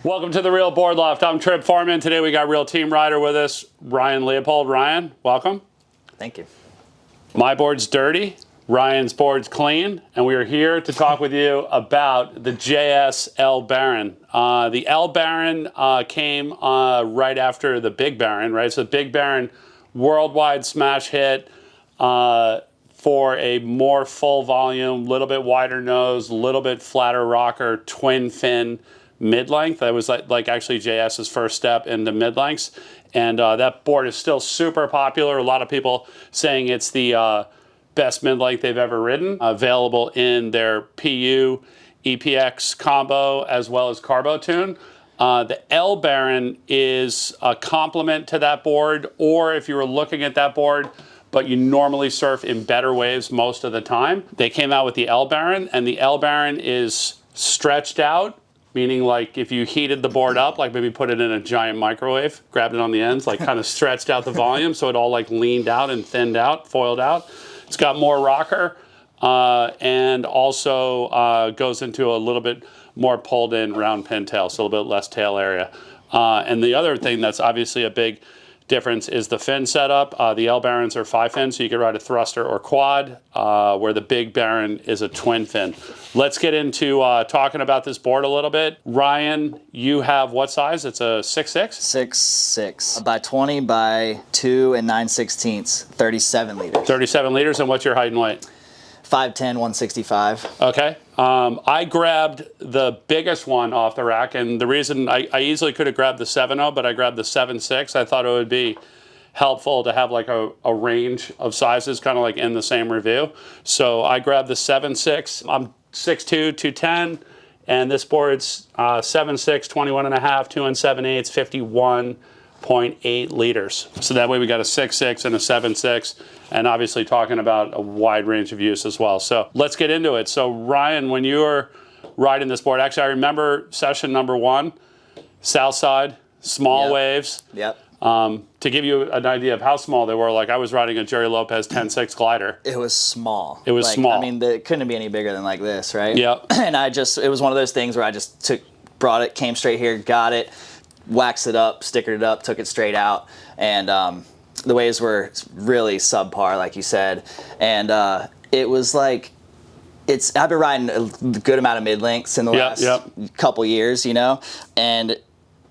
Welcome to the Real Board Loft. I'm Trip Forman. Today we got real team rider with us, Ryan Leopold. Ryan, welcome. Thank you. My board's dirty, Ryan's board's clean, and we are here to talk with you about the JS L Baron. The L Baron came right after the Big Baron, right? So the Big Baron, worldwide smash hit for a more full volume, little bit wider nose, little bit flatter rocker, twin fin mid-length. That was like actually JS's first step into mid-lengths. And that board is still super popular. A lot of people saying it's the best mid-length they've ever ridden. Available in their PU EPX combo as well as Carbo Tune. The L Baron is a complement to that board, or if you were looking at that board, but you normally surf in better waves most of the time. They came out with the L Baron, and the L Baron is stretched out, meaning like if you heated the board up, like maybe put it in a giant microwave, grabbed it on the ends, like kind of stretched out the volume so it all like leaned out and thinned out, foiled out. It's got more rocker and also goes into a little bit more pulled in round pin tail, so a little bit less tail area. And the other thing that's obviously a big difference is the fin setup. The L Barons are 5 fins, so you can ride a thruster or quad, where the Big Baron is a twin fin. Let's get into talking about this board a little bit. Ryan, you have what size? It's a 6'6"? 6'6" by 20 by 2 and 9/16, 37 liters. 37 liters, and what's your height and weight? 5'10", 165. Okay. I grabbed the biggest one off the rack, and the reason I easily could have grabbed the 7.0, but I grabbed the 7.6. I thought it would be helpful to have like a range of sizes, kind of like in the same review. So I grabbed the 7.6. I'm 6'2", 210, and this board's 7.6, 21.5, 2 7/8, 51.8 liters. So that way we got a 6.6 and a 7.6, and obviously talking about a wide range of use as well. So let's get into it. So Ryan, when you were riding this board, actually I remember session number 1, south side, small waves. Yep. To give you an idea of how small they were, like I was riding a Jerry Lopez 10.6 glider. It was small. It was small. I mean, it couldn't be any bigger than like this, right? Yep. And it was one of those things where I just brought it, came straight here, got it, waxed it up, stickered it up, took it straight out, and the waves were really subpar, like you said, and it was like, I've been riding a good amount of mid-lengths in the last couple years, you know, and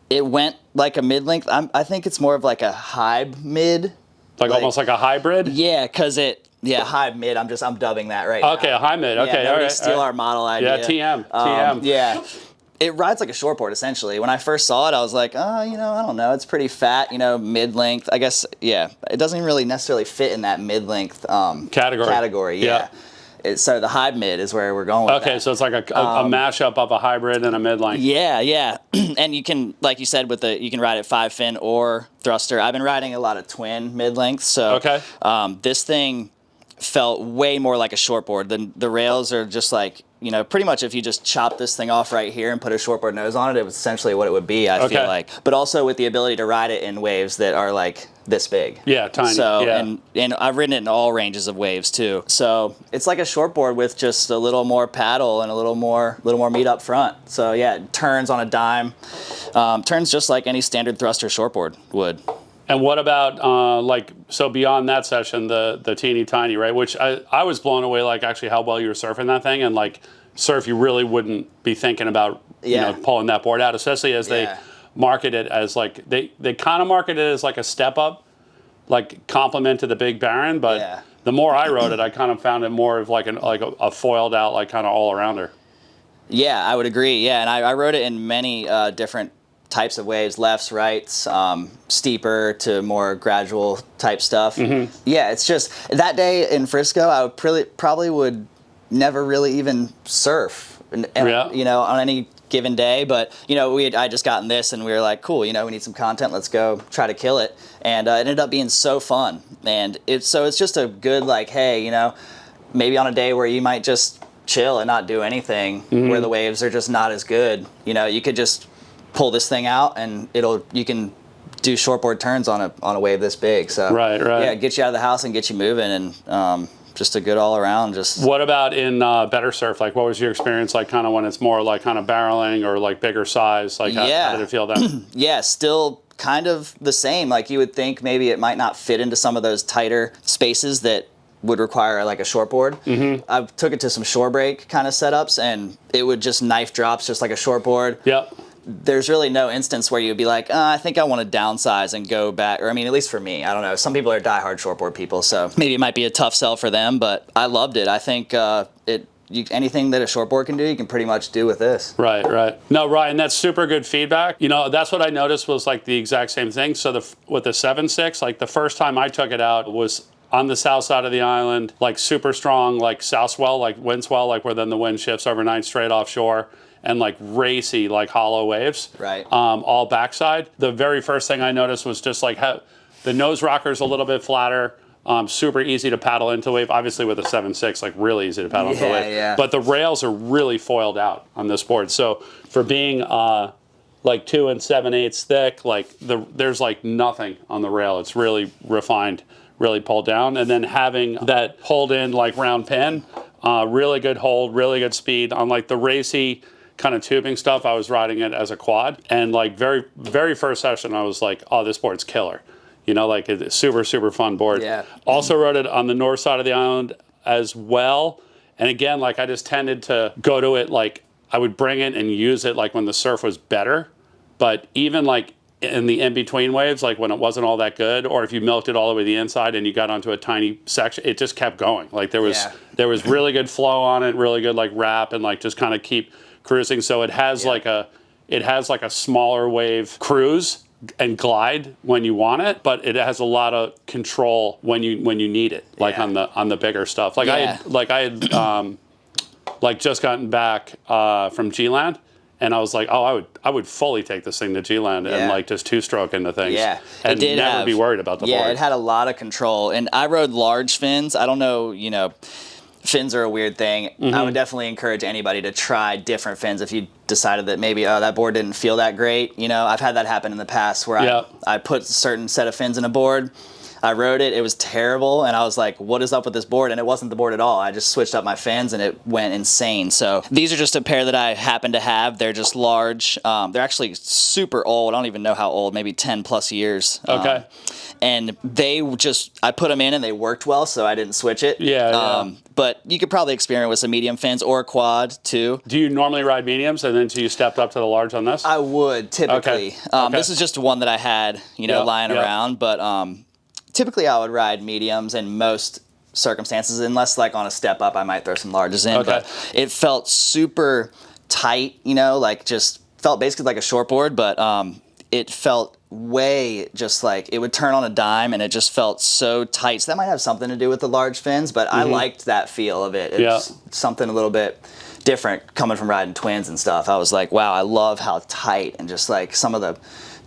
it went like a mid-length. I think it's more of like a high mid. Like almost like a hybrid? Yeah, because high mid, I'm dubbing that right now. Okay, a high mid, okay, all right. Steal our model idea. Yeah, TM. Yeah. It rides like a shortboard, essentially. When I first saw it, I was like, oh, I don't know. It's pretty fat, mid-length. I guess, yeah. It doesn't really necessarily fit in that mid-length category. Yeah. So the high mid is where we're going with Okay, that. So it's like a mashup of a hybrid and a mid-length. Yeah. And you can, like you said, you can ride it 5 fin or thruster. I've been riding a lot of twin mid-lengths. So this thing felt way more like a shortboard. The rails are just like, pretty much if you just chop this thing off right here and put a shortboard nose on it, it was essentially what it would be, I feel like. But also with the ability to ride it in waves that are like this big. Yeah, tiny. So, and I've ridden it in all ranges of waves too. So it's like a shortboard with just a little more paddle and a little more meat up front. So yeah, it turns on a dime. Turns just like any standard thruster shortboard would. And what about, so beyond that session, the teeny tiny, right? Which I was blown away, like, actually how well you were surfing that thing. And, like, surf, you really wouldn't be thinking about, pulling that board out, especially as they market it as, like, they kind of market it as, like, a step up, like, complement to the Big Baron. But the more I rode it, I kind of found it more of, like, a foiled out, like, kind of all-arounder. Yeah, I would agree. Yeah, and I rode it in many different types of waves, lefts, rights, steeper to more gradual type stuff. Yeah, it's just that day in Frisco, I would probably would never really even surf, on any given day. But I just gotten this, and we were like, cool, we need some content. Let's go try to kill it, and it ended up being so fun. And it's just a good hey, maybe on a day where you might just chill and not do anything, where the waves are just not as good. You could just pull this thing out and you can do shortboard turns on a wave this big. So right. Yeah, get you out of the house and get you moving, and just a good all around. Just What about in better surf? Like, what was your experience like, kind of when it's more like kind of barreling or like bigger size? Like, how did it feel then? yeah, still kind of the same. Like you would think maybe it might not fit into some of those tighter spaces that would require like a shortboard. I took it to some shore break kind of setups, and it would just knife drops just like a shortboard. Yep. There's really no instance where you'd be like, I think I want to downsize and go back. Or I mean, at least for me, I don't know. Some people are diehard shortboard people, so maybe it might be a tough sell for them. But I loved it. I think anything that a shortboard can do, you can pretty much do with this. Right. No, Ryan, that's super good feedback. You know, that's what I noticed was like the exact same thing. So with the 7.6, like the first time I took it out was on the south side of the island, like super strong, like south swell, like wind swell, like where then the wind shifts overnight straight offshore, and like racy, like hollow waves. Right. All backside. The very first thing I noticed was just like how the nose rocker's a little bit flatter. Super easy to paddle into wave. Obviously with a 7.6, like really easy to paddle into wave. Yeah. But the rails are really foiled out on this board. So for being like 2 7/8 thick, like there's like nothing on the rail. It's really refined, really pulled down. And then having that hold in like round pin, really good hold, really good speed. On like the racy kind of tubing stuff, I was riding it as a quad. And like very first session, I was like, oh, this board's killer. You know, like it's a super fun board. Yeah. Also rode it on the north side of the island as well. And again, like I just tended to go to it, like I would bring it and use it like when the surf was better. But even like in the in-between waves, like when it wasn't all that good, or if you milked it all the way to the inside and you got onto a tiny section, it just kept going. Like there was really good flow on it, really good like wrap, and like just kind of keep cruising. So it has like a smaller wave cruise and glide when you want it, but it has a lot of control when you need it, like on the bigger stuff. Like I had like just gotten back from G-Land, and I was like, oh, I would fully take this thing to G-Land and like just two-stroke into things. Yeah, and never be worried about the board. Yeah, it had a lot of control, and I rode large fins. I don't know, you know, fins are a weird thing. I would definitely encourage anybody to try different fins if you decided that maybe, that board didn't feel that great. You know, I've had that happen in the past where I put a certain set of fins in a board. I rode it, it was terrible, and I was like, what is up with this board? And it wasn't the board at all. I just switched up my fins and it went insane. So these are just a pair that I happen to have. They're just large. They're actually super old. I don't even know how old, maybe 10 plus years. Okay. And I put them in and they worked well, so I didn't switch it. But you could probably experiment with some medium fins or a quad too. Do you normally ride mediums and then until you stepped up to the large on this? I would typically. This is just one that I had, you know, lying around, but typically I would ride mediums in most circumstances, unless like on a step up I might throw some larges in. But it felt super tight, you know, like just felt basically like a shortboard, but it felt way just like it would turn on a dime, and it just felt so tight. So that might have something to do with the large fins, but I liked that feel of it. It's something a little bit different coming from riding twins and stuff. I was like, wow, I love how tight, and just like some of the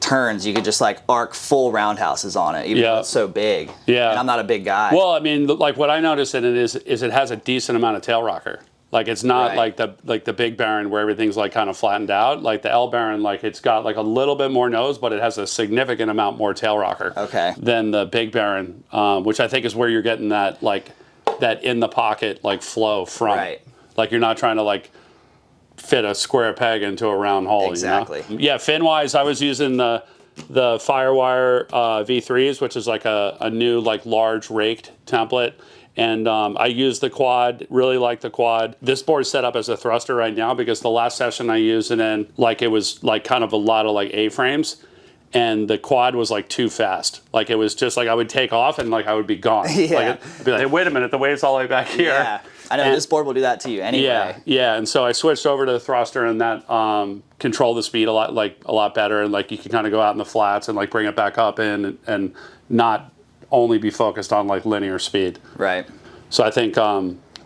turns you could just like arc full roundhouses on it, even though it's so big. And I'm not a big guy. Well, I mean, like what I noticed in it is it has a decent amount of tail rocker. Like it's not like the Big Baron where everything's like kind of flattened out. Like the L Baron, like it's got like a little bit more nose, but it has a significant amount more tail rocker than the Big Baron, which I think is where you're getting that like that in the pocket like flow from. Like you're not trying to like fit a square peg into a round hole. Exactly. You know? Yeah, fin wise, I was using the Firewire V3s, which is like a new like large raked template. And I used the quad, really like the quad. This board's set up as a thruster right now because the last session I used it in, like it was like kind of a lot of like A-frames, and the quad was like too fast. Like it was just like I would take off and like I would be gone. Like I'd be like, hey, wait a minute, the wave's all the way back here. Yeah, I know, this board will do that to you anyway. Yeah, and so I switched over to the thruster, and that controlled the speed a lot better, and like you can kind of go out in the flats and like bring it back up in and not only be focused on like linear speed. So I think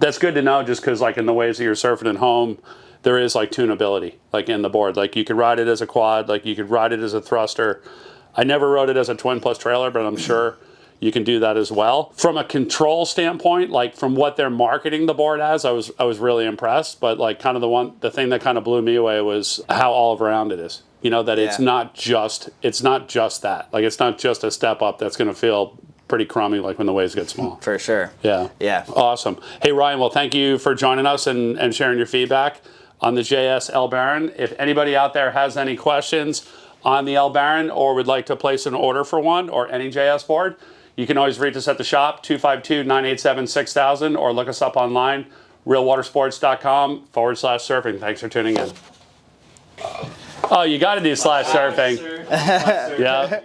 that's good to know, just because like in the waves that you're surfing at home, there is like tunability like in the board. Like you could ride it as a quad, like you could ride it as a thruster. I never rode it as a twin plus trailer, but I'm sure you can do that as well. From a control standpoint, like from what they're marketing the board as, I was really impressed. But like kind of the thing that kind of blew me away was how all around it is. You know, that it's not just that. Like it's not just a step up that's going to feel pretty crummy, like when the waves get small. For sure. Yeah. Yeah. Awesome. Hey, Ryan, well, thank you for joining us and sharing your feedback on the JS L Baron. If anybody out there has any questions on the L Baron or would like to place an order for one or any JS board, you can always reach us at the shop, 252-987-6000, or look us up online, realwatersports.com/surfing. Thanks for tuning in. Oh, you got to do slash surfing. Yeah.